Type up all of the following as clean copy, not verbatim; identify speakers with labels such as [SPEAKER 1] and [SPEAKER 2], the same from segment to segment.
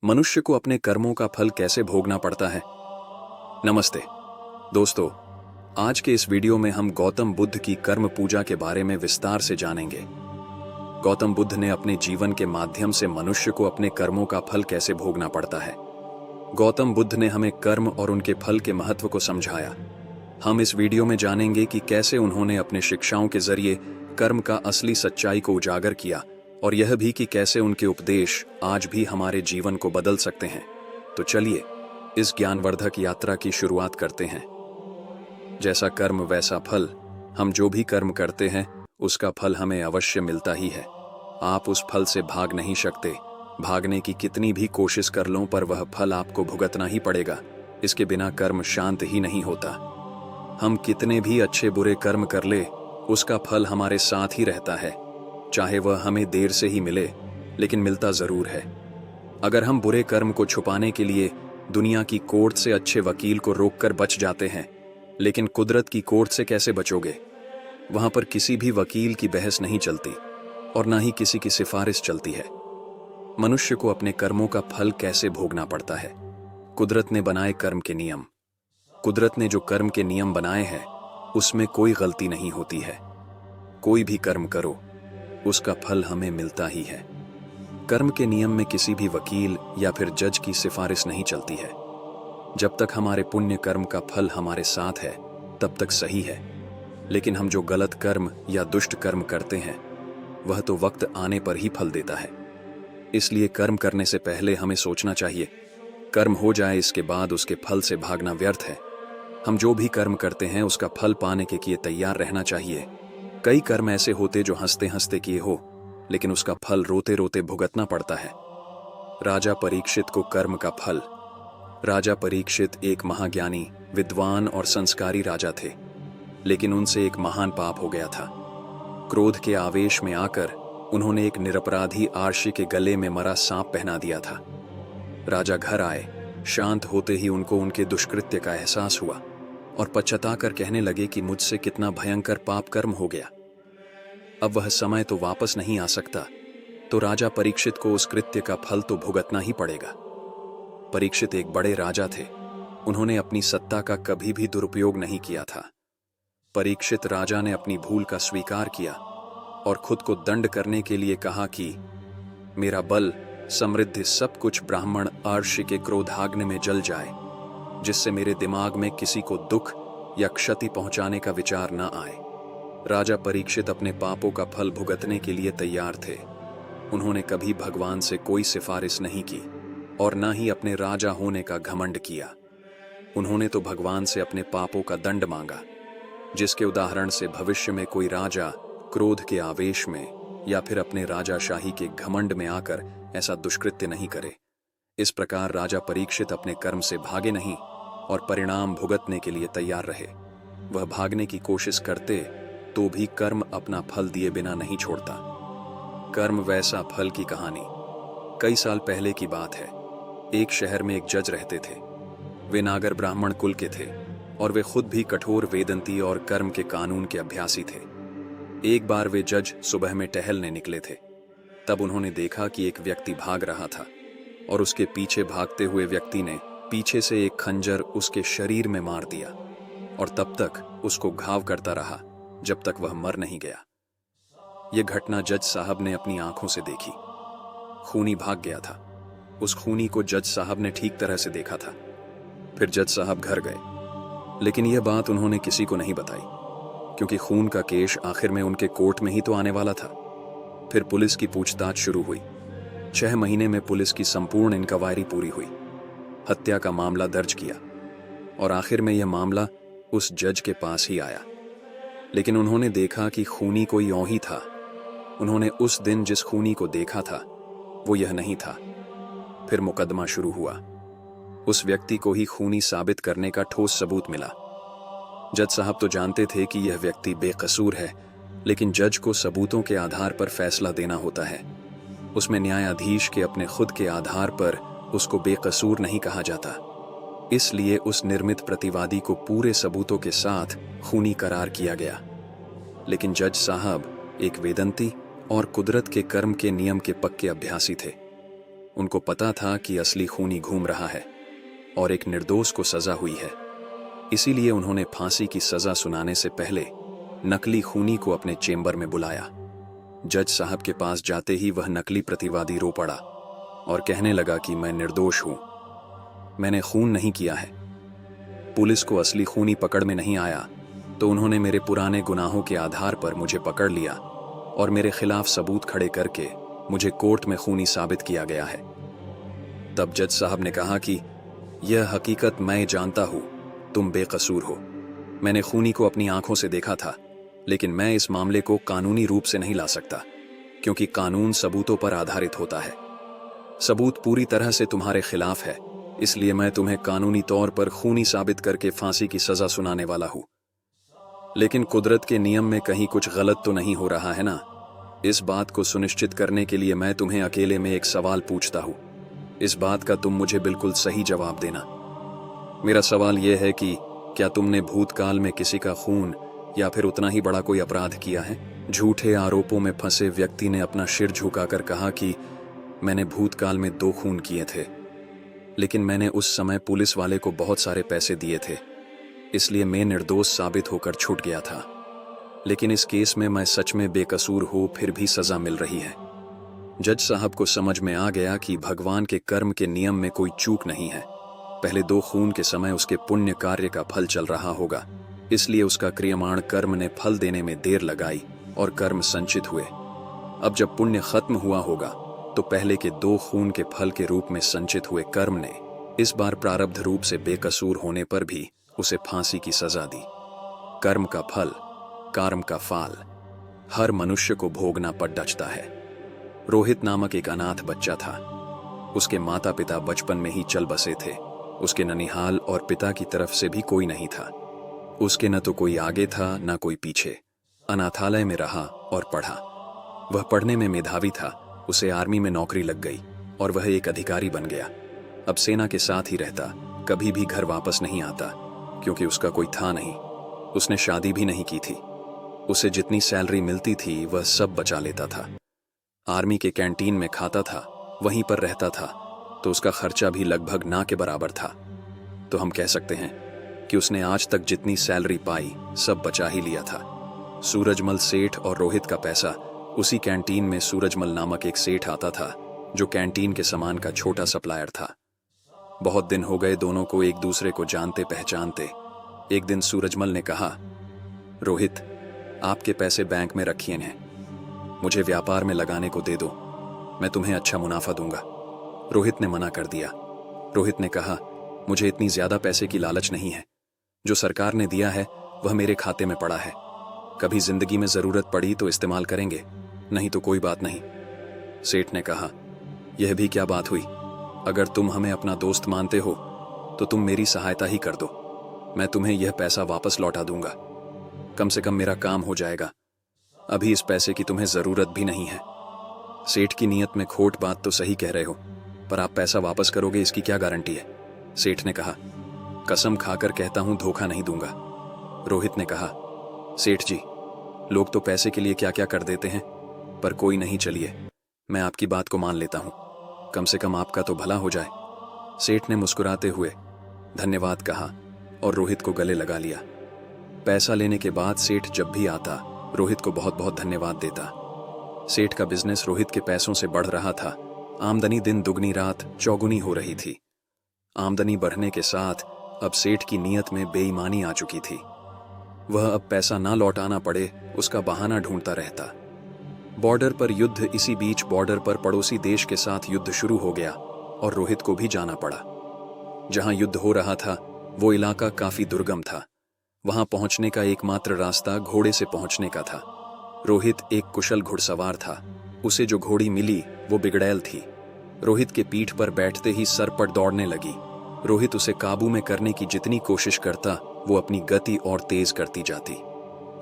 [SPEAKER 1] मनुष्य को अपने कर्मों का फल कैसे भोगना पड़ता है। नमस्ते दोस्तों, आज के इस वीडियो में हम गौतम बुद्ध की कर्म पूजा के बारे में विस्तार से जानेंगे। गौतम बुद्ध ने अपने जीवन के माध्यम से मनुष्य को अपने कर्मों का फल कैसे भोगना पड़ता है। गौतम बुद्ध ने हमें कर्म और उनके फल के महत्व को समझाया। हम इस वीडियो में जानेंगे कि कैसे उन्होंने अपने शिक्षाओं के जरिए कर्म का असली सच्चाई को उजागर किया और यह भी कि कैसे उनके उपदेश आज भी हमारे जीवन को बदल सकते हैं। तो चलिए इस ज्ञानवर्धक यात्रा की शुरुआत करते हैं। जैसा कर्म वैसा फल। हम जो भी कर्म करते हैं उसका फल हमें अवश्य मिलता ही है। आप उस फल से भाग नहीं सकते। भागने की कितनी भी कोशिश कर लो पर वह फल आपको भुगतना ही पड़ेगा। इसके बिना कर्म शांत ही नहीं होता। हम कितने भी अच्छे बुरे कर्म कर ले, उसका फल हमारे साथ ही रहता है। चाहे वह हमें देर से ही मिले, लेकिन मिलता जरूर है। अगर हम बुरे कर्म को छुपाने के लिए दुनिया की कोर्ट से अच्छे वकील को रोककर बच जाते हैं, लेकिन कुदरत की कोर्ट से कैसे बचोगे। वहां पर किसी भी वकील की बहस नहीं चलती और ना ही किसी की सिफारिश चलती है। मनुष्य को अपने कर्मों का फल कैसे भोगना पड़ता है। कुदरत ने बनाए कर्म के नियम। कुदरत ने जो कर्म के नियम बनाए हैं उसमें कोई गलती नहीं होती है। कोई भी कर्म करो उसका फल हमें मिलता ही है। कर्म के नियम में किसी भी वकील या फिर जज की सिफारिश नहीं चलती है। जब तक हमारे पुण्य कर्म का फल हमारे साथ है तब तक सही है, लेकिन हम जो गलत कर्म या दुष्ट कर्म करते हैं वह तो वक्त आने पर ही फल देता है। इसलिए कर्म करने से पहले हमें सोचना चाहिए। कर्म हो जाए इसके बाद उसके फल से भागना व्यर्थ है। हम जो भी कर्म करते हैं उसका फल पाने के लिए तैयार रहना चाहिए। कई कर्म ऐसे होते जो हंसते हंसते किए हो, लेकिन उसका फल रोते रोते भुगतना पड़ता है। राजा परीक्षित को कर्म का फल। राजा परीक्षित एक महाज्ञानी, विद्वान और संस्कारी राजा थे, लेकिन उनसे एक महान पाप हो गया था। क्रोध के आवेश में आकर उन्होंने एक निरपराधी आर्षि के गले में मरा सांप पहना दिया था। राजा घर आए। शांत होते ही उनको उनके दुष्कृत्य का एहसास हुआ और पश्चाताकर कहने लगे कि मुझसे कितना भयंकर पाप कर्म हो गया। अब वह समय तो वापस नहीं आ सकता, तो राजा परीक्षित को उस कृत्य का फल तो भुगतना ही पड़ेगा। परीक्षित एक बड़े राजा थे। उन्होंने अपनी सत्ता का कभी भी दुरुपयोग नहीं किया था। परीक्षित राजा ने अपनी भूल का स्वीकार किया और खुद को दंड करने के लिए कहा कि मेरा बल, समृद्धि, सब कुछ ब्राह्मण आर्षि के क्रोधाग्नि में जल जाए, जिससे मेरे दिमाग में किसी को दुख या क्षति पहुंचाने का विचार न आए। राजा परीक्षित अपने पापों का फल भुगतने के लिए तैयार थे। उन्होंने कभी भगवान से कोई सिफारिश नहीं की और न ही अपने राजा होने का घमंड किया। उन्होंने तो भगवान से अपने पापों का दंड मांगा, जिसके उदाहरण से भविष्य में कोई राजा क्रोध के आवेश में या फिर अपने राजाशाही के घमंड में आकर ऐसा दुष्कृत्य नहीं करे। इस प्रकार राजा परीक्षित अपने कर्म से भागे नहीं और परिणाम भुगतने के लिए तैयार रहे। वह भागने की कोशिश करते तो भी कर्म अपना फल दिए बिना नहीं छोड़ता। कर्म वैसा फल की कहानी। कई साल पहले की बात है। एक शहर में एक जज रहते थे। वे नागर ब्राह्मण कुल के थे और वे खुद भी कठोर वेदंती और कर्म के कानून के अभ्यासी थे। एक बार वे जज सुबह में टहलने निकले थे। तब उन्होंने देखा कि एक व्यक्ति भाग रहा था और उसके पीछे भागते हुए व्यक्ति ने पीछे से एक खंजर उसके शरीर में मार दिया और तब तक उसको घाव करता रहा जब तक वह मर नहीं गया। यह घटना जज साहब ने अपनी आंखों से देखी। खूनी भाग गया था। उस खूनी को जज साहब ने ठीक तरह से देखा था। फिर जज साहब घर गए, लेकिन यह बात उन्होंने किसी को नहीं बताई, क्योंकि खून का केस आखिर में उनके कोर्ट में ही तो आने वाला था। फिर पुलिस की पूछताछ शुरू हुई। 6 महीने में पुलिस की संपूर्ण इंक्वायरी पूरी हुई। हत्या का मामला दर्ज किया और आखिर में यह मामला उस जज के पास ही आया। लेकिन उन्होंने देखा कि खूनी कोई और ही था। उन्होंने उस दिन जिस खूनी को देखा था वो यह नहीं था। फिर मुकदमा शुरू हुआ। उस व्यक्ति को ही खूनी साबित करने का ठोस सबूत मिला। जज साहब तो जानते थे कि यह व्यक्ति बेकसूर है, लेकिन जज को सबूतों के आधार पर फैसला देना होता है। उसमें न्यायाधीश के अपने खुद के आधार पर उसको बेकसूर नहीं कहा जाता। इसलिए उस निर्मित प्रतिवादी को पूरे सबूतों के साथ खूनी करार किया गया। लेकिन जज साहब एक वेदंती और कुदरत के कर्म के नियम के पक्के अभ्यासी थे। उनको पता था कि असली खूनी घूम रहा है और एक निर्दोष को सजा हुई है। इसीलिए उन्होंने फांसी की सजा सुनाने से पहले नकली खूनी को अपने चेंबर में बुलाया। जज साहब के पास जाते ही वह नकली प्रतिवादी रो पड़ा और कहने लगा कि मैं निर्दोष हूं, मैंने खून नहीं किया है। पुलिस को असली खूनी पकड़ में नहीं आया तो उन्होंने मेरे पुराने गुनाहों के आधार पर मुझे पकड़ लिया और मेरे खिलाफ सबूत खड़े करके मुझे कोर्ट में खूनी साबित किया गया है। तब जज साहब ने कहा कि यह हकीकत मैं जानता हूं, तुम बेकसूर हो। मैंने खूनी को अपनी आंखों से देखा था, लेकिन मैं इस मामले को कानूनी रूप से नहीं ला सकता, क्योंकि कानून सबूतों पर आधारित होता है। सबूत पूरी तरह से तुम्हारे खिलाफ है, इसलिए मैं तुम्हें कानूनी तौर पर खूनी साबित करके फांसी की सजा सुनाने वाला हूं। लेकिन कुदरत के नियम में कहीं कुछ गलत तो नहीं हो रहा है ना? इस बात को सुनिश्चित करने के लिए मैं तुम्हें अकेले में एक सवाल पूछता हूं। इस बात का तुम मुझे बिल्कुल सही जवाब देना। मेरा सवाल यह है कि क्या तुमने भूतकाल में किसी का खून या फिर उतना ही बड़ा कोई अपराध किया है? झूठे आरोपों में फंसे व्यक्ति ने अपना सिर झुकाकर कहा कि मैंने भूतकाल में 2 खून किए थे, लेकिन मैंने उस समय पुलिस वाले को बहुत सारे पैसे दिए थे, इसलिए मैं निर्दोष साबित होकर छूट गया था। लेकिन इस केस में मैं सच में बेकसूर हूं, फिर भी सजा मिल रही है। जज साहब को समझ में आ गया कि भगवान के कर्म के नियम में कोई चूक नहीं है। पहले 2 खून के समय उसके पुण्य कार्य का फल चल रहा होगा, इसलिए उसका क्रियमाण कर्म ने फल देने में देर लगाई और कर्म संचित हुए। अब जब पुण्य खत्म हुआ होगा तो पहले के 2 खून के फल के रूप में संचित हुए कर्म ने इस बार प्रारब्ध रूप से बेकसूर होने पर भी उसे फांसी की सजा दी। कर्म का फल, कर्म का फाल हर मनुष्य को भोगना पड़ डचता है। रोहित नामक एक अनाथ बच्चा था। उसके माता पिता बचपन में ही चल बसे थे। उसके ननिहाल और पिता की तरफ से भी कोई नहीं था। उसके न तो कोई आगे था न कोई पीछे। अनाथालय में रहा और पढ़ा। वह पढ़ने में मेधावी था। उसे आर्मी में नौकरी लग गई और वह एक अधिकारी बन गया। अब सेना के साथ ही रहता, कभी भी घर वापस नहीं आता, क्योंकि उसका कोई था नहीं। उसने शादी भी नहीं की थी। उसे जितनी सैलरी मिलती थी वह सब बचा लेता था। आर्मी के कैंटीन में खाता था, वहीं पर रहता था, तो उसका खर्चा भी लगभग ना के बराबर था। तो हम कह सकते हैं कि उसने आज तक जितनी सैलरी पाई सब बचा ही लिया था। सूरजमल सेठ और रोहित का पैसा उसी कैंटीन में सूरजमल नामक एक सेठ आता था, जो कैंटीन के सामान का छोटा सप्लायर था। बहुत दिन हो गए दोनों को एक दूसरे को जानते पहचानते। एक दिन सूरजमल ने कहा, रोहित, आपके पैसे बैंक में रखिए हैं, मुझे व्यापार में लगाने को दे दो, मैं तुम्हें अच्छा मुनाफा दूंगा। रोहित ने मना कर दिया। रोहित ने कहा, मुझे इतनी ज्यादा पैसे की लालच नहीं है। जो सरकार ने दिया है वह मेरे खाते में पड़ा है। कभी जिंदगी में जरूरत पड़ी तो इस्तेमाल करेंगे, नहीं तो कोई बात नहीं। सेठ ने कहा, यह भी क्या बात हुई? अगर तुम हमें अपना दोस्त मानते हो तो तुम मेरी सहायता ही कर दो। मैं तुम्हें यह पैसा वापस लौटा दूंगा। कम से कम मेरा काम हो जाएगा। अभी इस पैसे की तुम्हें जरूरत भी नहीं है। सेठ की नीयत में खोट, बात तो सही कह रहे हो, पर आप पैसा वापस करोगे इसकी क्या गारंटी है? सेठ ने कहा, कसम खाकर कहता हूं धोखा नहीं दूंगा। रोहित ने कहा, सेठ जी, लोग तो पैसे के लिए क्या क्या कर देते हैं, पर कोई नहीं, चलिए मैं आपकी बात को मान लेता हूं, कम से कम आपका तो भला हो जाए। सेठ ने मुस्कुराते हुए धन्यवाद कहा और रोहित को गले लगा लिया। पैसा लेने के बाद सेठ जब भी आता रोहित को बहुत बहुत धन्यवाद देता। सेठ का बिजनेस रोहित के पैसों से बढ़ रहा था। आमदनी दिन दुगनी रात चौगुनी हो रही थी। आमदनी बढ़ने के साथ अब सेठ की नीयत में बेईमानी आ चुकी थी। वह अब पैसा ना लौटाना पड़े उसका बहाना ढूंढता रहता। बॉर्डर पर युद्ध, इसी बीच बॉर्डर पर पड़ोसी देश के साथ युद्ध शुरू हो गया और रोहित को भी जाना पड़ा। जहां युद्ध हो रहा था वो इलाका काफी दुर्गम था। वहां पहुंचने का एकमात्र रास्ता घोड़े से पहुंचने का था। रोहित एक कुशल घुड़सवार था। उसे जो घोड़ी मिली वो बिगड़ैल थी। रोहित के पीठ पर बैठते ही सरपट दौड़ने लगी। रोहित उसे काबू में करने की जितनी कोशिश करता वो अपनी गति और तेज करती जाती।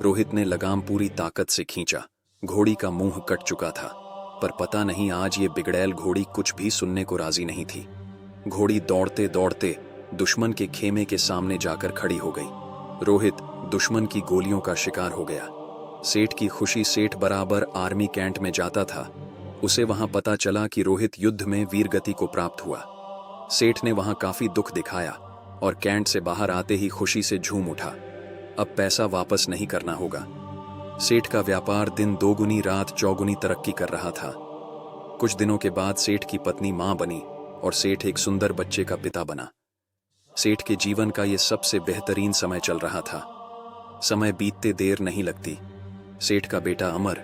[SPEAKER 1] रोहित ने लगाम पूरी ताकत से खींचा। घोड़ी का मुंह कट चुका था, पर पता नहीं आज ये बिगड़ैल घोड़ी कुछ भी सुनने को राजी नहीं थी। घोड़ी दौड़ते दौड़ते दुश्मन के खेमे के सामने जाकर खड़ी हो गई। रोहित दुश्मन की गोलियों का शिकार हो गया। सेठ की खुशी, सेठ बराबर आर्मी कैंट में जाता था, उसे वहां पता चला कि रोहित युद्ध में वीरगति को प्राप्त हुआ। सेठ ने वहां काफी दुख दिखाया और कैंट से बाहर आते ही खुशी से झूम उठा। अब पैसा वापस नहीं करना होगा। सेठ का व्यापार दिन दोगुनी रात चौगुनी तरक्की कर रहा था। कुछ दिनों के बाद सेठ की पत्नी मां बनी और सेठ एक सुंदर बच्चे का पिता बना। सेठ के जीवन का यह सबसे बेहतरीन समय चल रहा था। समय बीतते देर नहीं लगती। सेठ का बेटा अमर,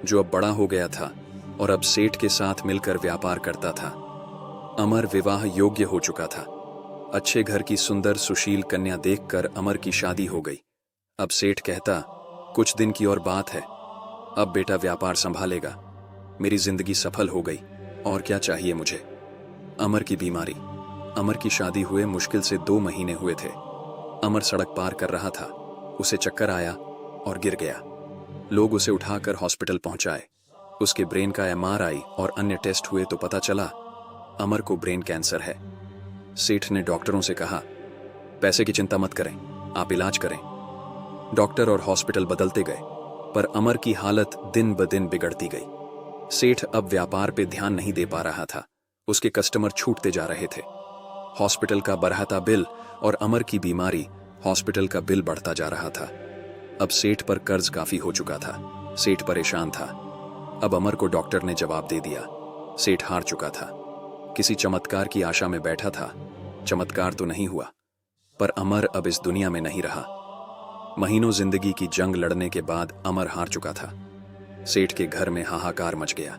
[SPEAKER 1] जो अब बड़ा हो गया था और अब सेठ के साथ मिलकर व्यापार करता था। अमर विवाह योग्य हो चुका था। अच्छे घर की सुंदर सुशील कन्या देखकर अमर की शादी हो गई। अब सेठ कहता, कुछ दिन की और बात है, अब बेटा व्यापार संभालेगा। मेरी जिंदगी सफल हो गई, और क्या चाहिए मुझे। अमर की बीमारी। अमर की शादी हुए मुश्किल से 2 महीने हुए थे। अमर सड़क पार कर रहा था, उसे चक्कर आया और गिर गया। लोग उसे उठाकर हॉस्पिटल पहुंचाए। उसके ब्रेन का MRI और अन्य टेस्ट हुए तो पता चला अमर को ब्रेन कैंसर है। सेठ ने डॉक्टरों से कहा, पैसे की चिंता मत करें, आप इलाज करें। डॉक्टर और हॉस्पिटल बदलते गए, पर अमर की हालत दिन ब दिन बिगड़ती गई। सेठ अब व्यापार पे ध्यान नहीं दे पा रहा था। उसके कस्टमर छूटते जा रहे थे। हॉस्पिटल का बढ़ता बिल और अमर की बीमारी, हॉस्पिटल का बिल बढ़ता जा रहा था। अब सेठ पर कर्ज काफी हो चुका था। सेठ परेशान था। अब अमर को डॉक्टर ने जवाब दे दिया। सेठ हार चुका था। किसी चमत्कार की आशा में बैठा था। चमत्कार तो नहीं हुआ, पर अमर अब इस दुनिया में नहीं रहा। महीनों जिंदगी की जंग लड़ने के बाद अमर हार चुका था। सेठ के घर में हाहाकार मच गया।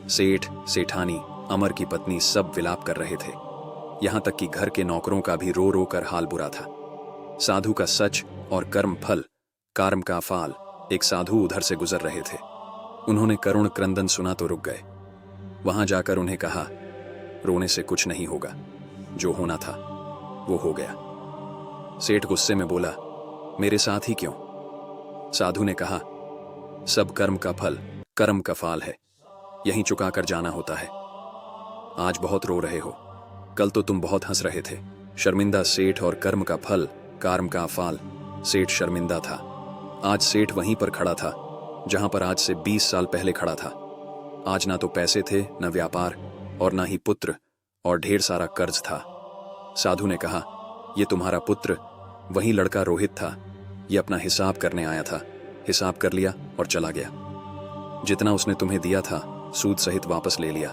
[SPEAKER 1] सेठ, सेठानी, अमर की पत्नी सब विलाप कर रहे थे। यहां तक कि घर के नौकरों का भी रो रो कर हाल बुरा था। साधु का सच और कर्म फल, कर्म का फाल। एक साधु उधर से गुजर रहे थे। उन्होंने करुण क्रंदन सुना तो रुक गए। वहां जाकर उन्हें कहा, रोने से कुछ नहीं होगा, जो होना था वो हो गया। सेठ गुस्से में बोला, मेरे साथ ही क्यों? साधु ने कहा, सब कर्म का फल कर्म का फाल है, यहीं चुकाकर जाना होता है। आज बहुत रो रहे हो, कल तो तुम बहुत हंस रहे थे। शर्मिंदा सेठ और कर्म का फल कर्म का फाल। सेठ शर्मिंदा था। आज सेठ वहीं पर खड़ा था जहां पर आज से 20 साल पहले खड़ा था। आज ना तो पैसे थे, न व्यापार, और ना ही पुत्र, और ढेर सारा कर्ज था। साधु ने कहा, ये तुम्हारा पुत्र वही लड़का रोहित था। ये अपना हिसाब करने आया था। हिसाब कर लिया और चला गया। जितना उसने तुम्हें दिया था सूद सहित वापस ले लिया।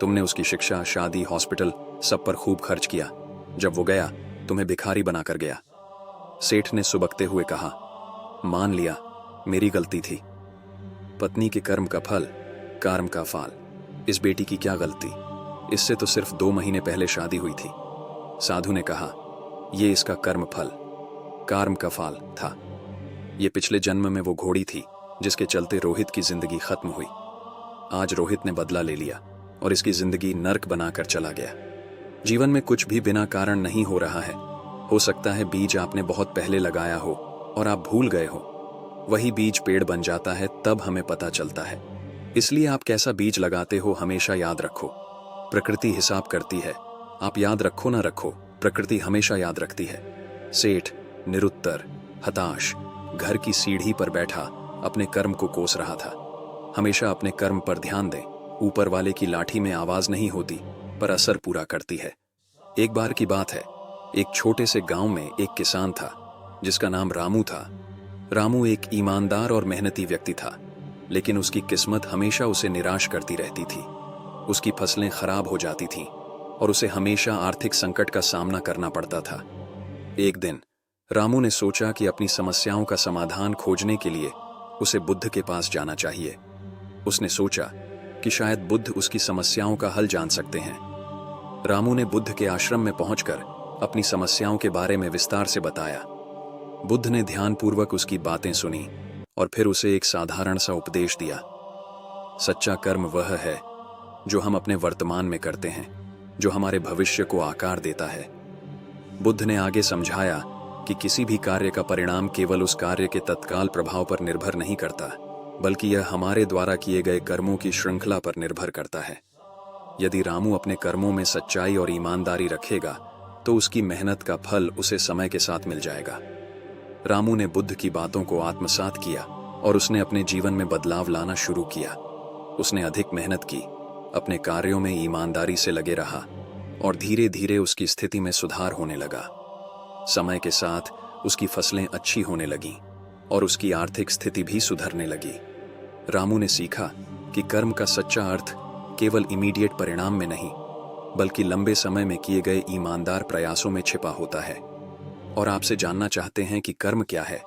[SPEAKER 1] तुमने उसकी शिक्षा, शादी, हॉस्पिटल सब पर खूब खर्च किया। जब वो गया तुम्हें भिखारी बनाकर गया। सेठ ने सुबकते हुए कहा, मान लिया मेरी गलती थी। पत्नी के कर्म का फल कर्म का फाल। इस बेटी की क्या गलती? इससे तो सिर्फ 2 महीने पहले शादी हुई थी। साधु ने कहा, यह इसका कर्म फल कर्म का फाल था। ये पिछले जन्म में वो घोड़ी थी जिसके चलते रोहित की जिंदगी खत्म हुई। आज रोहित ने बदला ले लिया और इसकी जिंदगी नर्क बनाकर चला गया। जीवन में कुछ भी बिना कारण नहीं हो रहा है। हो सकता है बीज आपने बहुत पहले लगाया हो और आप भूल गए हो। वही बीज पेड़ बन जाता है, तब हमें पता चलता है। इसलिए आप कैसा बीज लगाते हो हमेशा याद रखो। प्रकृति हिसाब करती है। आप याद रखो ना रखो, प्रकृति हमेशा याद रखती है। सेठ निरुत्तर, हताश, घर की सीढ़ी पर बैठा अपने कर्म को कोस रहा था। हमेशा अपने कर्म पर ध्यान दें। ऊपर वाले की लाठी में आवाज नहीं होती, पर असर पूरा करती है। एक बार की बात है, एक छोटे से गांव में एक किसान था जिसका नाम रामू था। रामू एक ईमानदार और मेहनती व्यक्ति था, लेकिन उसकी किस्मत हमेशा उसे निराश करती रहती थी। उसकी फसलें खराब हो जाती थीं और उसे हमेशा आर्थिक संकट का सामना करना पड़ता था। एक दिन रामू ने सोचा कि अपनी समस्याओं का समाधान खोजने के लिए उसे बुद्ध के पास जाना चाहिए। उसने सोचा कि शायद बुद्ध उसकी समस्याओं का हल जान सकते हैं। रामू ने बुद्ध के आश्रम में पहुंचकर अपनी समस्याओं के बारे में विस्तार से बताया। बुद्ध ने ध्यानपूर्वक उसकी बातें सुनी और फिर उसे एक साधारण सा उपदेश दिया। सच्चा कर्म वह है जो हम अपने वर्तमान में करते हैं, जो हमारे भविष्य को आकार देता है। बुद्ध ने आगे समझाया कि किसी भी कार्य का परिणाम केवल उस कार्य के तत्काल प्रभाव पर निर्भर नहीं करता, बल्कि यह हमारे द्वारा किए गए कर्मों की श्रृंखला पर निर्भर करता है। यदि रामू अपने कर्मों में सच्चाई और ईमानदारी रखेगा तो उसकी मेहनत का फल उसे समय के साथ मिल जाएगा। रामू ने बुद्ध की बातों को आत्मसात किया और उसने अपने जीवन में बदलाव लाना शुरू किया। उसने अधिक मेहनत की, अपने कार्यों में ईमानदारी से लगे रहा और धीरे धीरे उसकी स्थिति में सुधार होने लगा। समय के साथ उसकी फसलें अच्छी होने लगीं और उसकी आर्थिक स्थिति भी सुधरने लगी। रामू ने सीखा कि कर्म का सच्चा अर्थ केवल इमीडिएट परिणाम में नहीं, बल्कि लंबे समय में किए गए ईमानदार प्रयासों में छिपा होता है। और आपसे जानना चाहते हैं कि कर्म क्या है?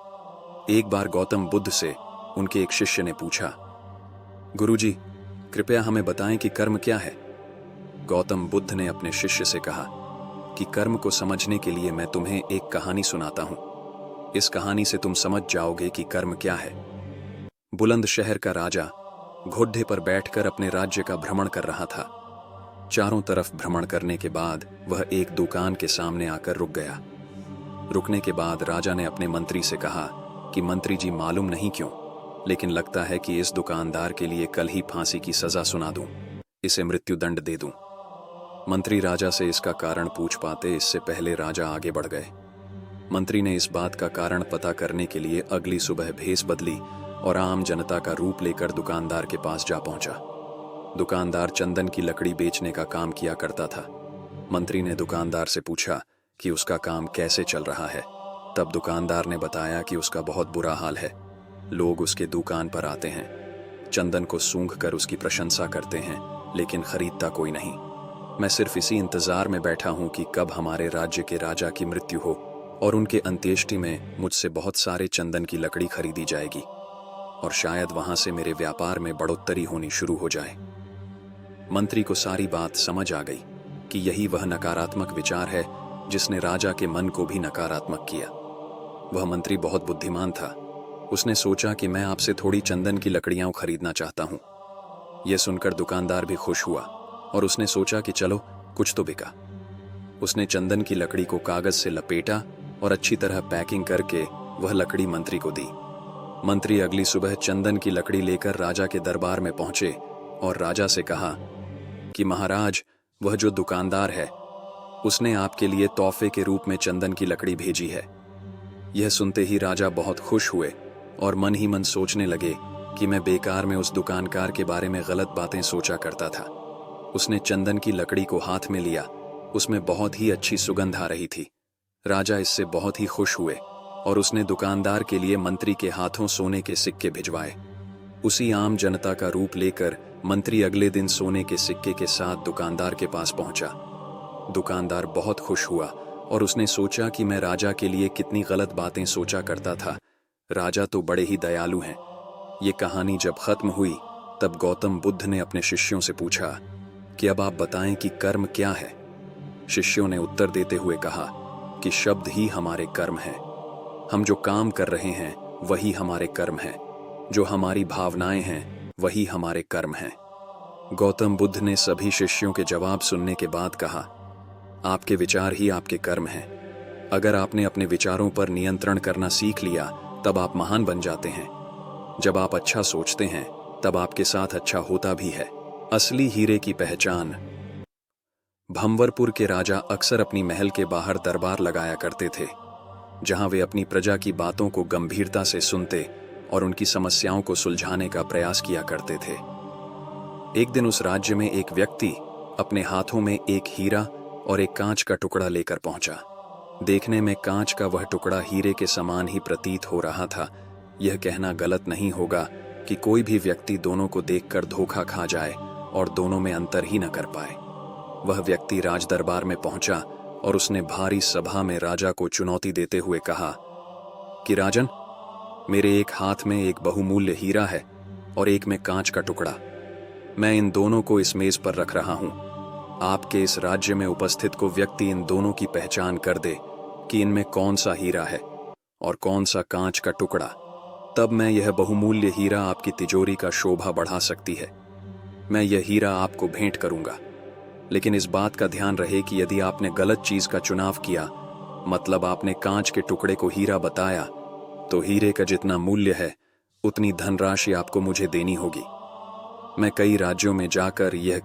[SPEAKER 1] एक बार गौतम बुद्ध से उनके एक शिष्य ने पूछा, गुरुजी, कृपया हमें बताएं कि कर्म क्या है? गौतम बुद्ध ने अपने शिष्य से कहा कि कर्म को समझने के लिए मैं तुम्हें एक कहानी सुनाता हूं। इस कहानी से तुम समझ जाओगे कि कर्म क्या है। बुलंद शहर का राजा घोड़े पर बैठकर अपने राज्य का भ्रमण कर रहा था। चारों तरफ भ्रमण करने के बाद वह एक दुकान के सामने आकर रुक गया। रुकने के बाद राजा ने अपने मंत्री से कहा कि मंत्री जी, मालूम नहीं क्यों, लेकिन लगता है कि इस दुकानदार के लिए कल ही फांसी की सजा सुना दूं, इसे मृत्युदंड दे दूं। मंत्री राजा से इसका कारण पूछ पाते इससे पहले राजा आगे बढ़ गए। मंत्री ने इस बात का कारण पता करने के लिए अगली सुबह भेष बदली और आम जनता का रूप लेकर दुकानदार के पास जा पहुंचा। दुकानदार चंदन की लकड़ी बेचने का काम किया करता था। मंत्री ने दुकानदार से पूछा कि उसका काम कैसे चल रहा है। तब दुकानदार ने बताया कि उसका बहुत बुरा हाल है। लोग उसके दुकान पर आते हैं, चंदन को सूंघकर उसकी प्रशंसा करते हैं, लेकिन खरीदता कोई नहीं। मैं सिर्फ इसी इंतजार में बैठा हूं कि कब हमारे राज्य के राजा की मृत्यु हो और उनके अंत्येष्टि में मुझसे बहुत सारे चंदन की लकड़ी खरीदी जाएगी और शायद वहां से मेरे व्यापार में बढ़ोतरी होनी शुरू हो जाए। मंत्री को सारी बात समझ आ गई कि यही वह नकारात्मक विचार है जिसने राजा के मन को भी नकारात्मक किया। वह मंत्री बहुत बुद्धिमान था। उसने सोचा कि मैं आपसे थोड़ी चंदन की लकड़ियां खरीदना चाहता हूं। यह सुनकर दुकानदार भी खुश हुआ और उसने सोचा कि चलो, कुछ तो बिका। उसने चंदन की लकड़ी को कागज से लपेटा और अच्छी तरह पैकिंग करके वह लकड़ी मंत्री को दी। मंत्री अगली सुबह चंदन की लकड़ी लेकर राजा के दरबार में पहुंचे और राजा से कहा कि महाराज, वह जो दुकानदार है उसने आपके लिए तोहफे के रूप में चंदन की लकड़ी भेजी है। यह सुनते ही राजा बहुत खुश हुए और मन ही मन सोचने लगे कि मैं बेकार में उस दुकानदार के बारे में गलत बातें सोचा करता था। उसने चंदन की लकड़ी को हाथ में लिया। उसमें बहुत ही अच्छी सुगंध आ रही थी। राजा इससे बहुत ही खुश हुए और उसने दुकानदार के लिए मंत्री के हाथों सोने के सिक्के भिजवाए। उसी आम जनता का रूप लेकर मंत्री अगले दिन सोने के सिक्के के साथ दुकानदार के पास पहुंचा। दुकानदार बहुत खुश हुआ और उसने सोचा कि मैं राजा के लिए कितनी गलत बातें सोचा करता था। राजा तो बड़े ही दयालु हैं। ये कहानी जब खत्म हुई तब गौतम बुद्ध ने अपने शिष्यों से पूछा कि अब आप बताएं कि कर्म क्या है। शिष्यों ने उत्तर देते हुए कहा कि शब्द ही हमारे कर्म हैं। हम जो काम कर रहे हैं वही हमारे कर्म हैं। जो हमारी भावनाएं हैं वही हमारे कर्म हैं। गौतम बुद्ध ने सभी शिष्यों के जवाब सुनने के बाद कहा, आपके विचार ही आपके कर्म हैं। अगर आपने अपने विचारों पर नियंत्रण करना सीख लिया तब आप महान बन जाते हैं। जब आप अच्छा सोचते हैं तब आपके साथ अच्छा होता भी है। असली हीरे की पहचान। भंवरपुर के राजा अक्सर अपनी महल के बाहर दरबार लगाया करते थे, जहां वे अपनी प्रजा की बातों को गंभीरता से सुनते और उनकी समस्याओं को सुलझाने का प्रयास किया करते थे। एक दिन उस राज्य में एक व्यक्ति अपने हाथों में एक हीरा और एक कांच का टुकड़ा लेकर पहुंचा। देखने में कांच का वह टुकड़ा हीरे के समान ही प्रतीत हो रहा था। यह कहना गलत नहीं होगा कि कोई भी व्यक्ति दोनों को देखकर धोखा खा जाए और दोनों में अंतर ही न कर पाए। वह व्यक्ति राज दरबार में पहुंचा और उसने भारी सभा में राजा को चुनौती देते हुए कहा कि राजन, मेरे एक हाथ में एक बहुमूल्य हीरा है और एक में कांच का टुकड़ा। मैं इन दोनों को इस मेज पर रख रहा हूं। आपके इस राज्य में उपस्थित को व्यक्ति इन दोनों की पहचान कर दे कि इनमें कौन सा हीरा है और कौन सा कांच का टुकड़ा, तब मैं यह बहुमूल्य हीरा आपकी तिजोरी का शोभा बढ़ा सकती है। मैं यह हीरा आपको भेंट करूंगा, लेकिन इस बात का ध्यान रहे कि यदि आपने गलत चीज का चुनाव किया, मतलब आपने कांच के टुकड़े को हीरा बताया, तो हीरे का जितना मूल्य है उतनी धनराशि आपको मुझे देनी होगी। मैं कई राज्यों में जाकर यह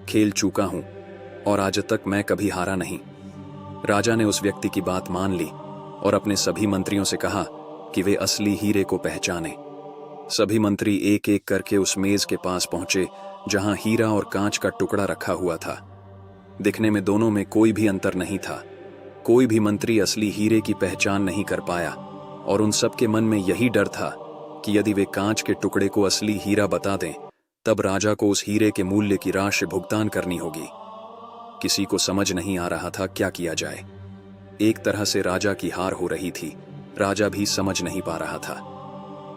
[SPEAKER 1] खेल चुका हूं और आज तक मैं कभी हारा नहीं। राजा ने उस व्यक्ति की बात मान ली और अपने सभी मंत्रियों से कहा कि वे असली हीरे को पहचाने। सभी मंत्री एक एक करके उस मेज के पास पहुंचे जहां हीरा और कांच का टुकड़ा रखा हुआ था। दिखने में दोनों में कोई भी अंतर नहीं था। कोई भी मंत्री असली हीरे की पहचान नहीं कर पाया और उन सब के मन में यही डर था कि यदि वे कांच के टुकड़े को असली हीरा बता दें तब राजा को उस हीरे के मूल्य की राशि भुगतान करनी होगी। किसी को समझ नहीं आ रहा था क्या किया जाए। एक तरह से राजा की हार हो रही थी, राजा भी समझ नहीं पा रहा था।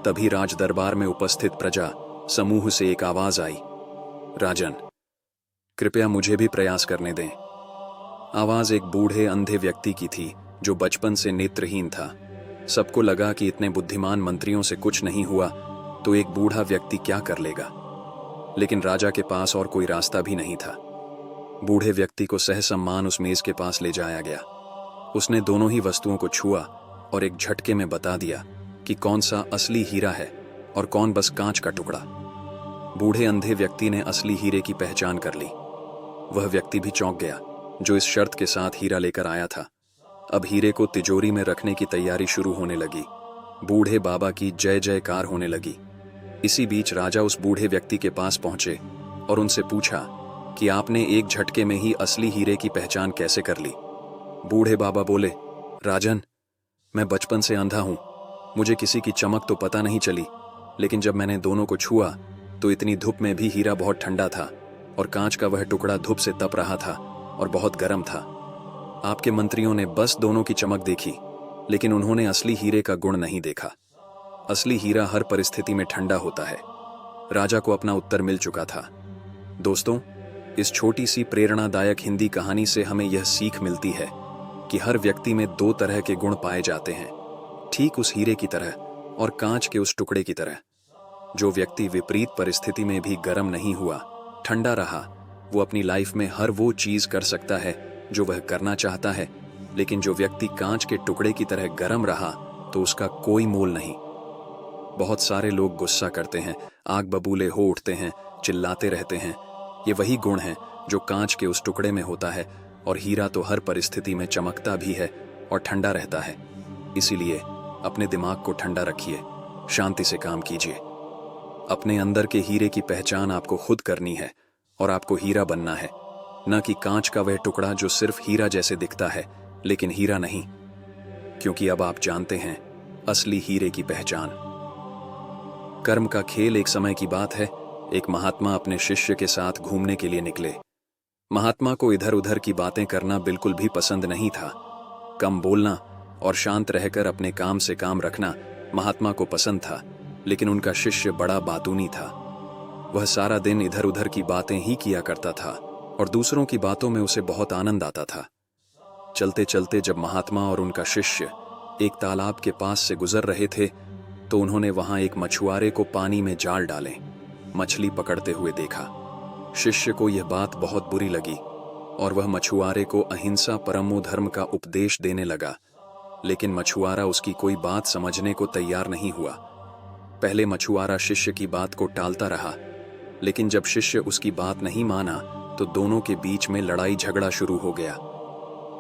[SPEAKER 1] तभी राज दरबार में उपस्थित प्रजा समूह से एक आवाज आई, राजन, कृपया मुझे भी प्रयास करने दें। आवाज एक बूढ़े अंधे व्यक्ति की थी जो बचपन से नेत्रहीन था। सबको लगा कि इतने बुद्धिमान मंत्रियों से कुछ नहीं हुआ तो एक बूढ़ा व्यक्ति क्या कर लेगा, लेकिन राजा के पास और कोई रास्ता भी नहीं था। बूढ़े व्यक्ति को सहसम्मान उस मेज के पास ले जाया गया। उसने दोनों ही वस्तुओं को छुआ और एक झटके में बता दिया कि कौन सा असली हीरा है और कौन बस कांच का टुकड़ा। बूढ़े अंधे व्यक्ति ने असली हीरे की पहचान कर ली। वह व्यक्ति भी चौंक गया जो इस शर्त के साथ हीरा लेकर आया था। अब हीरे को तिजोरी में रखने की तैयारी शुरू होने लगी। बूढ़े बाबा की जय जयकार होने लगी। इसी बीच राजा उस बूढ़े व्यक्ति के पास पहुंचे और उनसे पूछा कि आपने एक झटके में ही असली हीरे की पहचान कैसे कर ली। बूढ़े बाबा बोले, राजन, मैं बचपन से अंधा हूं, मुझे किसी की चमक तो पता नहीं चली, लेकिन जब मैंने दोनों को छुआ तो इतनी धूप में भी हीरा बहुत ठंडा था और कांच का वह टुकड़ा धूप से तप रहा था और बहुत गर्म था। आपके मंत्रियों ने बस दोनों की चमक देखी, लेकिन उन्होंने असली हीरे का गुण नहीं देखा। असली हीरा हर परिस्थिति में ठंडा होता है। राजा को अपना उत्तर मिल चुका था। दोस्तों, इस छोटी सी प्रेरणादायक हिंदी कहानी से हमें यह सीख मिलती है कि हर व्यक्ति में दो तरह के गुण पाए जाते हैं, ठीक उस हीरे की तरह और कांच के उस टुकड़े की तरह। जो व्यक्ति विपरीत परिस्थिति में भी गर्म नहीं हुआ, ठंडा रहा, वो अपनी लाइफ में हर वो चीज कर सकता है जो वह करना चाहता है। लेकिन जो व्यक्ति कांच के टुकड़े की तरह गर्म रहा तो उसका कोई मोल नहीं। बहुत सारे लोग गुस्सा करते हैं, आग बबूले हो उठते हैं, चिल्लाते रहते हैं। ये वही गुण है जो कांच के उस टुकड़े में होता है और हीरा तो हर परिस्थिति में चमकता भी है और ठंडा रहता है। इसीलिए अपने दिमाग को ठंडा रखिए, शांति से काम कीजिए। अपने अंदर के हीरे की पहचान आपको खुद करनी है और आपको हीरा बनना है, न कि कांच का वह टुकड़ा जो सिर्फ हीरा जैसे दिखता है लेकिन हीरा नहीं। क्योंकि अब आप जानते हैं असली हीरे की पहचान। कर्म का खेल। एक समय की बात है, एक महात्मा अपने शिष्य के साथ घूमने के लिए निकले। महात्मा को इधर उधर की बातें करना बिल्कुल भी पसंद नहीं था। कम बोलना और शांत रहकर अपने काम से काम रखना महात्मा को पसंद था, लेकिन उनका शिष्य बड़ा बातूनी था। वह सारा दिन इधर उधर की बातें ही किया करता था और दूसरों की बातों में उसे बहुत आनंद आता था। चलते चलते जब महात्मा और उनका शिष्य एक तालाब के पास से गुजर रहे थे तो उन्होंने वहां एक मछुआरे को पानी में जाल डाले मछली पकड़ते हुए देखा। शिष्य को यह बात बहुत बुरी लगी और वह मछुआरे को अहिंसा परमो धर्म का उपदेश देने लगा, लेकिन मछुआरा उसकी कोई बात समझने को तैयार नहीं हुआ। पहले मछुआरा शिष्य की बात को टालता रहा, लेकिन जब शिष्य उसकी बात नहीं माना तो दोनों के बीच में लड़ाई झगड़ा शुरू हो गया।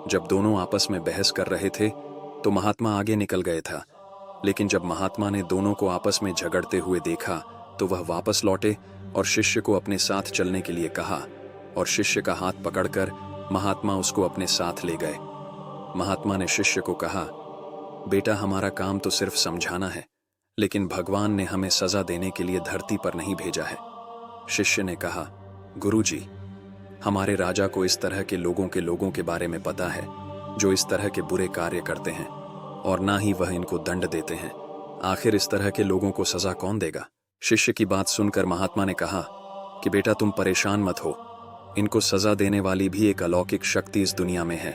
[SPEAKER 1] जब दोनों आपस में बहस कर रहे थे तो महात्मा आगे निकल गए था, लेकिन जब महात्मा ने दोनों को आपस में झगड़ते हुए देखा तो वह वापस लौटे और शिष्य को अपने साथ चलने के लिए कहा और शिष्य का हाथ पकड़कर महात्मा उसको अपने साथ ले गए। महात्मा ने शिष्य को कहा, बेटा, हमारा काम तो सिर्फ समझाना है, लेकिन भगवान ने हमें सजा देने के लिए धरती पर नहीं भेजा है। शिष्य ने कहा, गुरुजी, हमारे राजा को इस तरह के लोगों के बारे में पता है जो इस तरह के बुरे कार्य करते हैं, और ना ही वह इनको दंड देते हैं। आखिर इस तरह के लोगों को सजा कौन देगा? शिष्य की बात सुनकर महात्मा ने कहा कि बेटा, तुम परेशान मत हो, इनको सजा देने वाली भी एक अलौकिक शक्ति इस दुनिया में है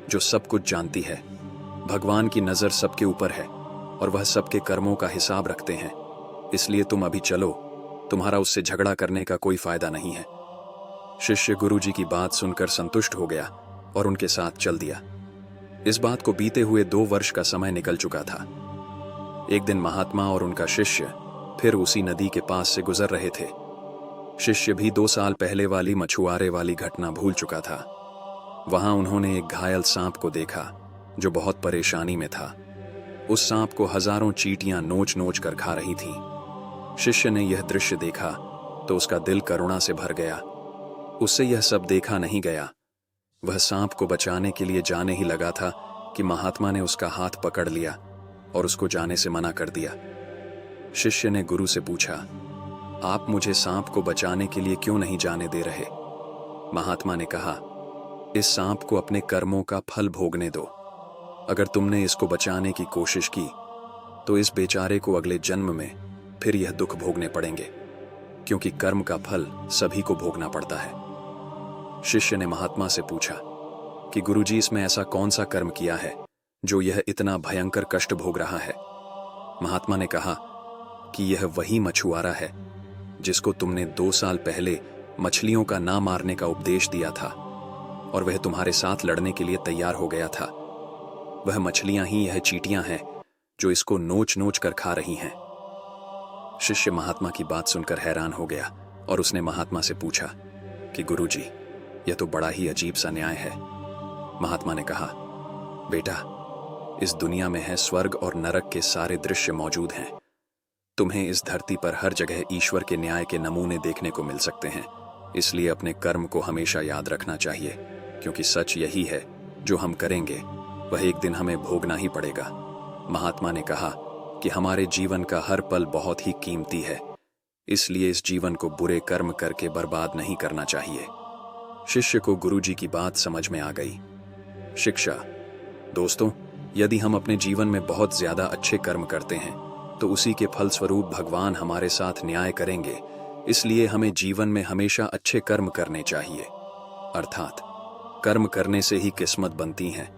[SPEAKER 1] जो सब कुछ जानती है। भगवान की नजर सबके ऊपर है और वह सबके कर्मों का हिसाब रखते हैं। इसलिए तुम अभी चलो, तुम्हारा उससे झगड़ा करने का कोई फायदा नहीं है। शिष्य गुरुजी की बात सुनकर संतुष्ट हो गया और उनके साथ चल दिया। इस बात को बीते हुए 2 वर्ष का समय निकल चुका था। एक दिन महात्मा और उनका शिष्य फिर उसी नदी के पास से गुजर रहे थे। शिष्य भी 2 साल पहले वाली मछुआरे वाली घटना भूल चुका था। वहां उन्होंने एक घायल सांप को देखा जो बहुत परेशानी में था। उस सांप को हजारों चींटियां नोच नोच कर खा रही थीं। शिष्य ने यह दृश्य देखा तो उसका दिल करुणा से भर गया। उससे यह सब देखा नहीं गया। वह सांप को बचाने के लिए जाने ही लगा था कि महात्मा ने उसका हाथ पकड़ लिया और उसको जाने से मना कर दिया। शिष्य ने गुरु से पूछा, आप मुझे सांप को बचाने के लिए क्यों नहीं जाने दे रहे? महात्मा ने कहा, इस सांप को अपने कर्मों का फल भोगने दो। अगर तुमने इसको बचाने की कोशिश की तो इस बेचारे को अगले जन्म में फिर यह दुख भोगने पड़ेंगे, क्योंकि कर्म का फल सभी को भोगना पड़ता है। शिष्य ने महात्मा से पूछा कि गुरुजी, इसमें ऐसा कौन सा कर्म किया है जो यह इतना भयंकर कष्ट भोग रहा है? महात्मा ने कहा कि यह वही मछुआरा है जिसको तुमने 2 साल पहले मछलियों का ना मारने का उपदेश दिया था और वह तुम्हारे साथ लड़ने के लिए तैयार हो गया था। वह मछलियां ही यह चींटियां हैं जो इसको नोच नोच कर खा रही हैं। शिष्य महात्मा की बात सुनकर हैरान हो गया और उसने महात्मा से पूछा कि गुरुजी, यह तो बड़ा ही अजीब सा न्याय है। महात्मा ने कहा, बेटा, इस दुनिया में है स्वर्ग और नरक के सारे दृश्य मौजूद हैं। तुम्हें इस धरती पर हर जगह ईश्वर के न्याय के नमूने देखने को मिल सकते हैं। इसलिए अपने कर्म को हमेशा याद रखना चाहिए, क्योंकि सच यही है, जो हम करेंगे वह एक दिन हमें भोगना ही पड़ेगा। महात्मा ने कहा कि हमारे जीवन का हर पल बहुत ही कीमती है, इसलिए इस जीवन को बुरे कर्म करके बर्बाद नहीं करना चाहिए। शिष्य को गुरुजी की बात समझ में आ गई। शिक्षा। दोस्तों, यदि हम अपने जीवन में बहुत ज्यादा अच्छे कर्म करते हैं तो उसी के फलस्वरूप भगवान हमारे साथ न्याय करेंगे। इसलिए हमें जीवन में हमेशा अच्छे कर्म करने चाहिए। अर्थात कर्म करने से ही किस्मत बनती है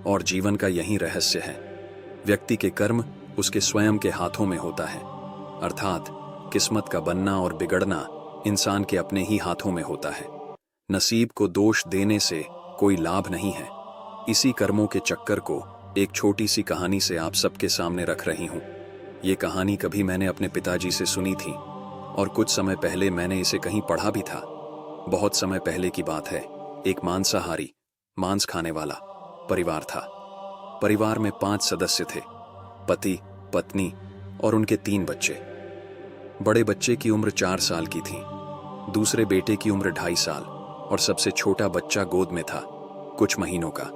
[SPEAKER 1] और जीवन का यही रहस्य है। व्यक्ति के कर्म उसके स्वयं के हाथों में होता है। अर्थात किस्मत का बनना और बिगड़ना इंसान के अपने ही हाथों में होता है। नसीब को दोष देने से कोई लाभ नहीं है। इसी कर्मों के चक्कर को एक छोटी सी कहानी से आप सबके सामने रख रही हूं। ये कहानी कभी मैंने अपने पिताजी से सुनी थी और कुछ समय पहले मैंने इसे कहीं पढ़ा भी था। बहुत समय पहले की बात है। एक मांसाहारी, मांस खाने वाला परिवार था। परिवार में 5 सदस्य थे, पति, पत्नी और उनके 3 बच्चे। बड़े बच्चे की उम्र 4 साल की थी, दूसरे बेटे की उम्र 2.5 साल और सबसे छोटा बच्चा गोद में था, कुछ महीनों का।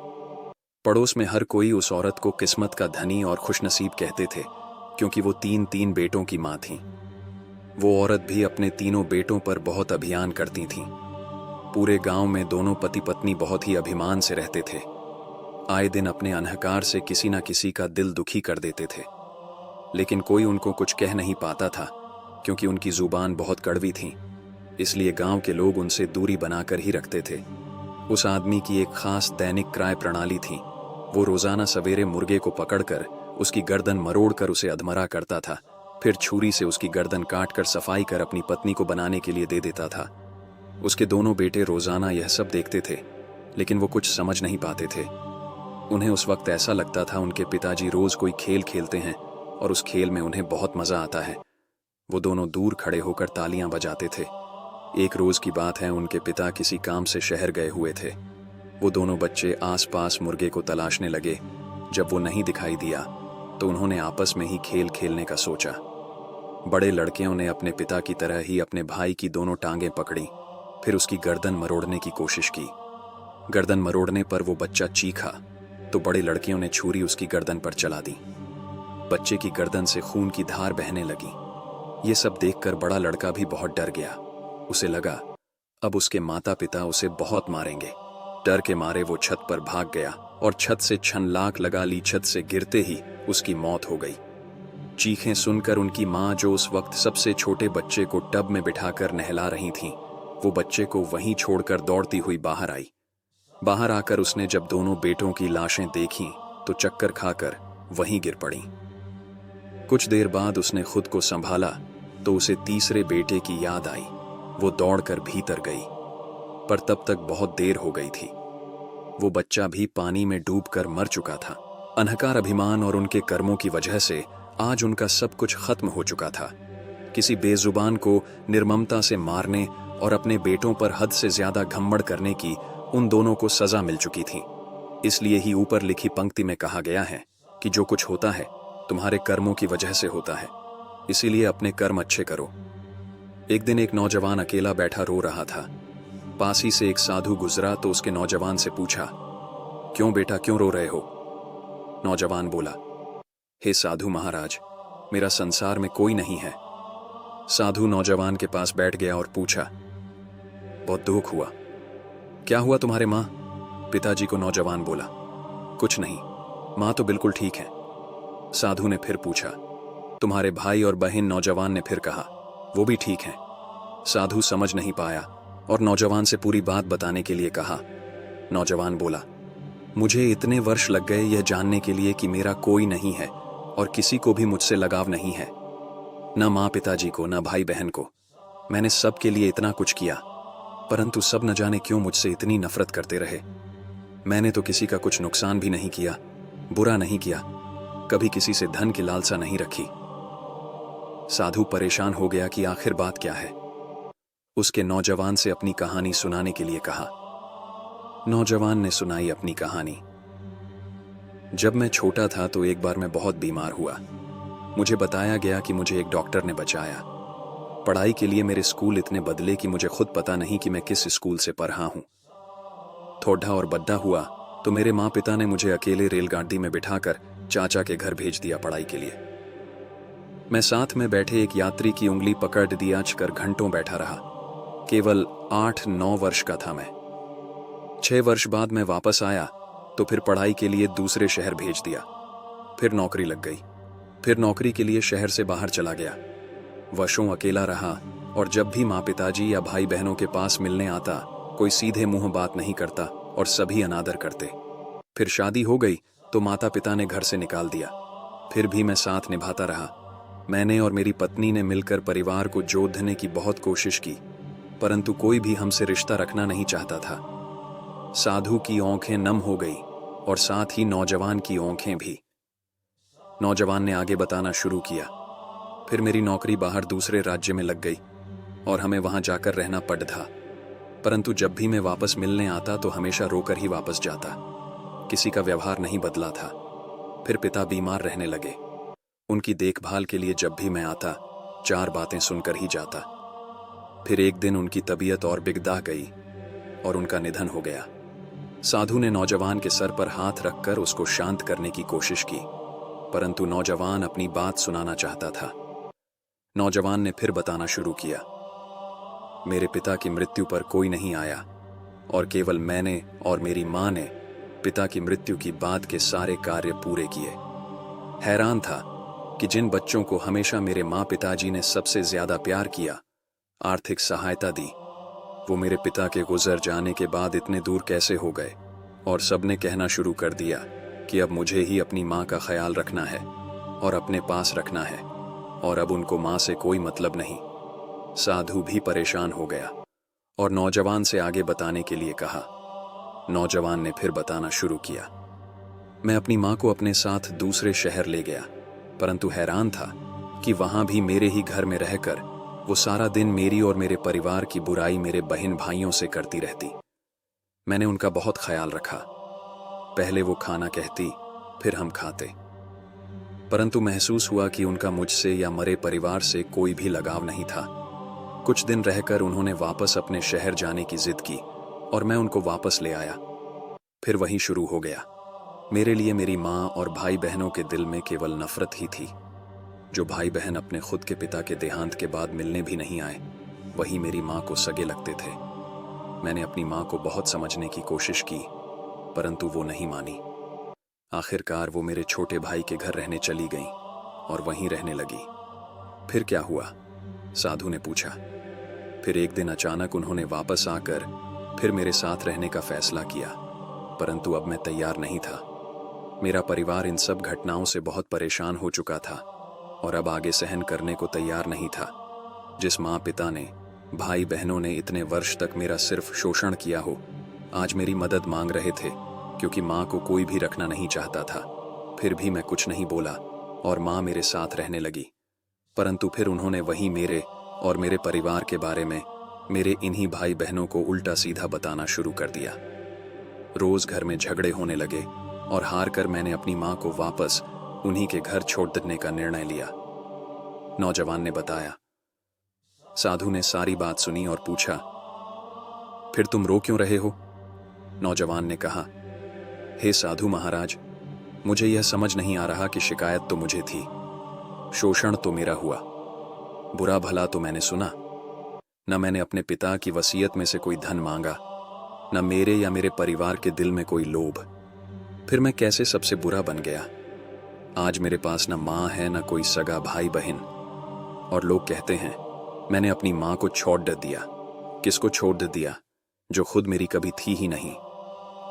[SPEAKER 1] पड़ोस में हर कोई उस औरत को किस्मत का धनी और खुशनसीब कहते थे, क्योंकि वो 3 बेटों की मां थी। वो औरत भी अपने 3 बेटों पर बहुत अभिमान करती थी। पूरे गांव में दोनों पति पत्नी बहुत ही अभिमान से रहते थे। आए दिन अपने अहंकार से किसी न किसी का दिल दुखी कर देते थे, लेकिन कोई उनको कुछ कह नहीं पाता था, क्योंकि उनकी जुबान बहुत कड़वी थी। इसलिए गांव के लोग उनसे दूरी बनाकर ही रखते थे। उस आदमी की एक खास दैनिक क्राय प्रणाली थी। वो रोजाना सवेरे मुर्गे को पकड़कर उसकी गर्दन मरोड़कर उसे अधमरा करता था, फिर छुरी से उसकी गर्दन काटकर सफाई कर अपनी पत्नी को बनाने के लिए दे देता था। उसके दोनों बेटे रोजाना यह सब देखते थे, लेकिन वो कुछ समझ नहीं पाते थे। उन्हें उस वक्त ऐसा लगता था उनके पिताजी रोज कोई खेल खेलते हैं और उस खेल में उन्हें बहुत मजा आता है। वो दोनों दूर खड़े होकर तालियां बजाते थे। एक रोज की बात है, उनके पिता किसी काम से शहर गए हुए थे। वो दोनों बच्चे आसपास मुर्गे को तलाशने लगे। जब वो नहीं दिखाई दिया तो उन्होंने आपस में ही खेल खेलने का सोचा। बड़े लड़कियों ने अपने पिता की तरह ही अपने भाई की दोनों टांगें पकड़ी, फिर उसकी गर्दन मरोड़ने की कोशिश की। गर्दन मरोड़ने पर वो बच्चा चीखा तो बड़े लड़कियों ने छुरी उसकी गर्दन पर चला दी। बच्चे की गर्दन से खून की धार बहने लगी। ये सब देखकर बड़ा लड़का भी बहुत डर गया। उसे लगा अब उसके माता पिता उसे बहुत मारेंगे। डर के मारे वो छत पर भाग गया और छत से छलांग लगा ली। छत से गिरते ही उसकी मौत हो गई। चीखें सुनकर उनकी माँ, जो उस वक्त सबसे छोटे बच्चे को टब में बिठाकर नहला रही थीं, वो बच्चे को वहीं छोड़कर दौड़ती हुई बाहर आई। बाहर आकर उसने जब दोनों बेटों की लाशें देखीं तो चक्कर खाकर वहीं गिर पड़ी। कुछ देर बाद उसने खुद को संभाला तो उसे तीसरे बेटे की याद आई। वो दौड़कर भीतर गई, पर तब तक बहुत देर हो गई थी। वो बच्चा भी पानी में डूबकर मर चुका था। अहंकार, अभिमान और उनके कर्मों की वजह से आज उनका सब कुछ खत्म हो चुका था। किसी बेजुबान को निर्ममता से मारने और अपने बेटों पर हद से ज्यादा घमंड करने की उन दोनों को सजा मिल चुकी थी। इसलिए ही ऊपर लिखी पंक्ति में कहा गया है कि जो कुछ होता है तुम्हारे कर्मों की वजह से होता है। इसीलिए अपने कर्म अच्छे करो। एक दिन एक नौजवान अकेला बैठा रो रहा था। पास ही से एक साधु गुजरा तो उसके नौजवान से पूछा, क्यों बेटा, क्यों रो रहे हो? नौजवान बोला, हे साधु महाराज, मेरा संसार में कोई नहीं है। साधु नौजवान के पास बैठ गया और पूछा, बहुत दुख हुआ, क्या हुआ तुम्हारे माँ? पिताजी को नौजवान बोला, कुछ नहीं, माँ तो बिल्कुल ठीक है। साधु ने फिर पूछा, तुम्हारे भाई और बहन? नौजवान ने फिर कहा, वो भी ठीक हैं। साधु समझ नहीं पाया और नौजवान से पूरी बात बताने के लिए कहा। नौजवान बोला, मुझे इतने वर्ष लग गए यह जानने के लिए कि मेरा कोई नहीं है और किसी को भी मुझसे लगाव नहीं है, न माँ पिताजी को, न भाई बहन को। मैंने सबके लिए इतना कुछ किया, परंतु सब न जाने क्यों मुझसे इतनी नफरत करते रहे। मैंने तो किसी का कुछ नुकसान भी नहीं किया, बुरा नहीं किया, कभी किसी से धन की लालसा नहीं रखी। साधु परेशान हो गया कि आखिर बात क्या है। उसके नौजवान से अपनी कहानी सुनाने के लिए कहा। नौजवान ने सुनाई अपनी कहानी। जब मैं छोटा था तो एक बार मैं बहुत बीमार हुआ। मुझे बताया गया कि मुझे एक डॉक्टर ने बचाया। पढ़ाई के लिए मेरे स्कूल इतने बदले कि मुझे खुद पता नहीं कि मैं किस स्कूल से पढ़ा हूं। थोड़ा और बड्डा हुआ तो मेरे माँ पिता ने मुझे अकेले रेलगाड़ी में बिठाकर चाचा के घर भेज दिया पढ़ाई के लिए। मैं साथ में बैठे एक यात्री की उंगली पकड़ दिया कर घंटों बैठा रहा। केवल 8-9 वर्ष का था मैं। 6 वर्ष बाद मैं वापस आया तो फिर पढ़ाई के लिए दूसरे शहर भेज दिया। फिर नौकरी लग गई। फिर नौकरी के लिए शहर से बाहर चला गया। वर्षों अकेला रहा और जब भी माँ पिताजी या भाई बहनों के पास मिलने आता, कोई सीधे मुंह बात नहीं करता और सभी अनादर करते। फिर शादी हो गई तो माता पिता ने घर से निकाल दिया। फिर भी मैं साथ निभाता रहा। मैंने और मेरी पत्नी ने मिलकर परिवार को जोड़ने की बहुत कोशिश की, परंतु कोई भी हमसे रिश्ता रखना नहीं चाहता था। साधु की आंखें नम हो गई और साथ ही नौजवान की आंखें भी। नौजवान ने आगे बताना शुरू किया। फिर मेरी नौकरी बाहर दूसरे राज्य में लग गई और हमें वहां जाकर रहना पड़ था। परंतु जब भी मैं वापस मिलने आता तो हमेशा रोकर ही वापस जाता। किसी का व्यवहार नहीं बदला था। फिर पिता बीमार रहने लगे। उनकी देखभाल के लिए जब भी मैं आता, 4 बातें सुनकर ही जाता। फिर एक दिन उनकी तबीयत और बिगड़ा गई और उनका निधन हो गया। साधु ने नौजवान के सर पर हाथ रखकर उसको शांत करने की कोशिश की, परंतु नौजवान अपनी बात सुनाना चाहता था। नौजवान ने फिर बताना शुरू किया, मेरे पिता की मृत्यु पर कोई नहीं आया और केवल मैंने और मेरी माँ ने पिता की मृत्यु की बाद के सारे कार्य पूरे किए। हैरान था कि जिन बच्चों को हमेशा मेरे माँ पिताजी ने सबसे ज्यादा प्यार किया, आर्थिक सहायता दी, वो मेरे पिता के गुजर जाने के बाद इतने दूर कैसे हो गए। और सबने कहना शुरू कर दिया कि अब मुझे ही अपनी माँ का ख्याल रखना है और अपने पास रखना है और अब उनको माँ से कोई मतलब नहीं। साधु भी परेशान हो गया और नौजवान से आगे बताने के लिए कहा। नौजवान ने फिर बताना शुरू किया, मैं अपनी माँ को अपने साथ दूसरे शहर ले गया, परंतु हैरान था कि वहां भी मेरे ही घर में रहकर वो सारा दिन मेरी और मेरे परिवार की बुराई मेरे बहन भाइयों से करती रहती। मैंने उनका बहुत ख्याल रखा। पहले वो खाना कहती, फिर हम खाते, परंतु महसूस हुआ कि उनका मुझसे या मरे परिवार से कोई भी लगाव नहीं था। कुछ दिन रहकर उन्होंने वापस अपने शहर जाने की जिद की और मैं उनको वापस ले आया। फिर वहीं शुरू हो गया। मेरे लिए मेरी माँ और भाई बहनों के दिल में केवल नफरत ही थी। जो भाई बहन अपने खुद के पिता के देहांत के बाद मिलने भी नहीं आए, वही मेरी माँ को सगे लगते थे। मैंने अपनी माँ को बहुत समझने की कोशिश की, परंतु वो नहीं मानी। आखिरकार वो मेरे छोटे भाई के घर रहने चली गईं और वहीं रहने लगी। फिर क्या हुआ? साधु ने पूछा। फिर एक दिन अचानक उन्होंने वापस आकर फिर मेरे साथ रहने का फैसला किया, परंतु अब मैं तैयार नहीं था। मेरा परिवार इन सब घटनाओं से बहुत परेशान हो चुका था और अब आगे सहन करने को तैयार नहीं था। जिस माँ पिता ने, भाई बहनों ने इतने वर्ष तक मेरा सिर्फ शोषण किया हो, आज मेरी मदद मांग रहे थे, क्योंकि माँ को कोई भी रखना नहीं चाहता था। फिर भी मैं कुछ नहीं बोला और माँ मेरे साथ रहने लगी। परंतु फिर उन्होंने वही मेरे और मेरे परिवार के बारे में मेरे इन्हीं भाई बहनों को उल्टा सीधा बताना शुरू कर दिया। रोज घर में झगड़े होने लगे और हार कर मैंने अपनी माँ को वापस उन्हीं के घर छोड़ देने का निर्णय लिया। नौजवान ने बताया। साधु ने सारी बात सुनी और पूछा, फिर तुम रो क्यों रहे हो? नौजवान ने कहा, हे साधु महाराज, मुझे यह समझ नहीं आ रहा कि शिकायत तो मुझे थी, शोषण तो मेरा हुआ, बुरा भला तो मैंने सुना। न मैंने अपने पिता की वसीयत में से कोई धन मांगा, न मेरे या मेरे परिवार के दिल में कोई लोभ। फिर मैं कैसे सबसे बुरा बन गया? आज मेरे पास न माँ है न कोई सगा भाई बहन। और लोग कहते हैं मैंने अपनी माँ को छोड़ दिया। किसको छोड़ दिया? जो खुद मेरी कभी थी ही नहीं।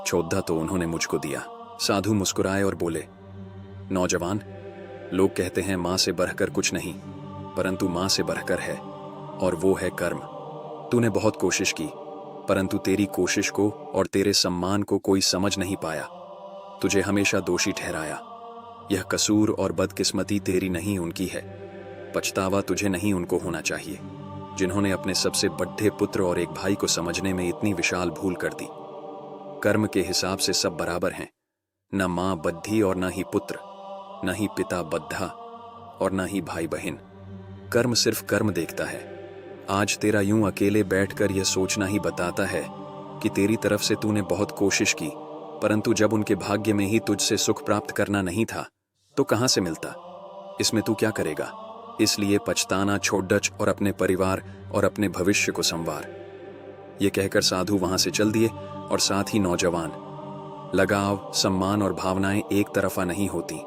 [SPEAKER 1] चौधा तो उन्होंने मुझको दिया। साधु मुस्कुराए और बोले, नौजवान, लोग कहते हैं माँ से बढ़कर कुछ नहीं, परंतु माँ से बढ़कर है, और वो है कर्म। तूने बहुत कोशिश की, परंतु तेरी कोशिश को और तेरे सम्मान को कोई समझ नहीं पाया। तुझे हमेशा दोषी ठहराया। यह कसूर और बदकिस्मती तेरी नहीं, उनकी है। पछतावा तुझे नहीं, उनको होना चाहिए, जिन्होंने अपने सबसे बड़े पुत्र और एक भाई को समझने में इतनी विशाल भूल कर दी। कर्म के हिसाब से सब बराबर हैं, न माँ बद्धी और न ही पुत्र, न ही पिता बद्धा और न ही भाई बहन। कर्म सिर्फ कर्म देखता है। आज तेरा यूं अकेले बैठकर यह सोचना ही बताता है कि तेरी तरफ से तूने बहुत कोशिश की, परंतु जब उनके भाग्य में ही तुझसे सुख प्राप्त करना नहीं था तो कहां से मिलता? इसमें तू क्या करेगा? इसलिए पछताना छोड़ दच और अपने परिवार और अपने भविष्य को संवार। ये कहकर साधु वहां से चल दिए और साथ ही नौजवान। लगाव, सम्मान और भावनाएं एक तरफा नहीं होती।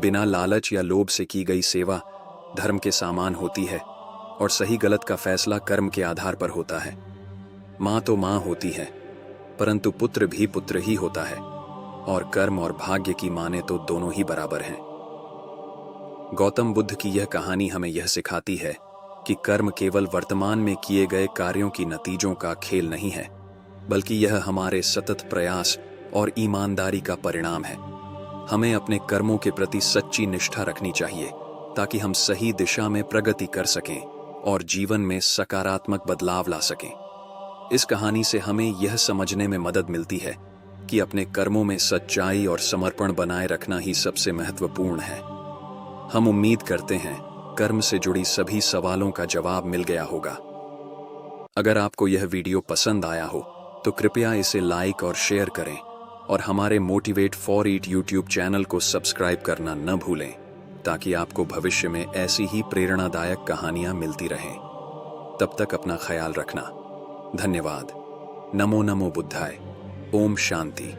[SPEAKER 1] बिना लालच या लोभ से की गई सेवा धर्म के सामान होती है, और सही गलत का फैसला कर्म के आधार पर होता है। माँ तो माँ होती है, परंतु पुत्र भी पुत्र ही होता है, और कर्म और भाग्य की माने तो दोनों ही बराबर हैं। गौतम बुद्ध की यह कहानी हमें यह सिखाती है कि कर्म केवल वर्तमान में किए गए कार्यों की नतीजों का खेल नहीं है, बल्कि यह हमारे सतत प्रयास और ईमानदारी का परिणाम है। हमें अपने कर्मों के प्रति सच्ची निष्ठा रखनी चाहिए ताकि हम सही दिशा में प्रगति कर सकें और जीवन में सकारात्मक बदलाव ला सकें। इस कहानी से हमें यह समझने में मदद मिलती है कि अपने कर्मों में सच्चाई और समर्पण बनाए रखना ही सबसे महत्वपूर्ण है। हम उम्मीद करते हैं कर्म से जुड़ी सभी सवालों का जवाब मिल गया होगा। अगर आपको यह वीडियो पसंद आया हो तो कृपया इसे लाइक और शेयर करें, और हमारे motivate for eat YouTube channel को सब्सक्राइब करना न भूलें, ताकि आपको भविष्य में ऐसी ही प्रेरणादायक कहानियां मिलती रहें। तब तक अपना ख्याल रखना। धन्यवाद। नमो नमो बुद्धाय। ओम शांति।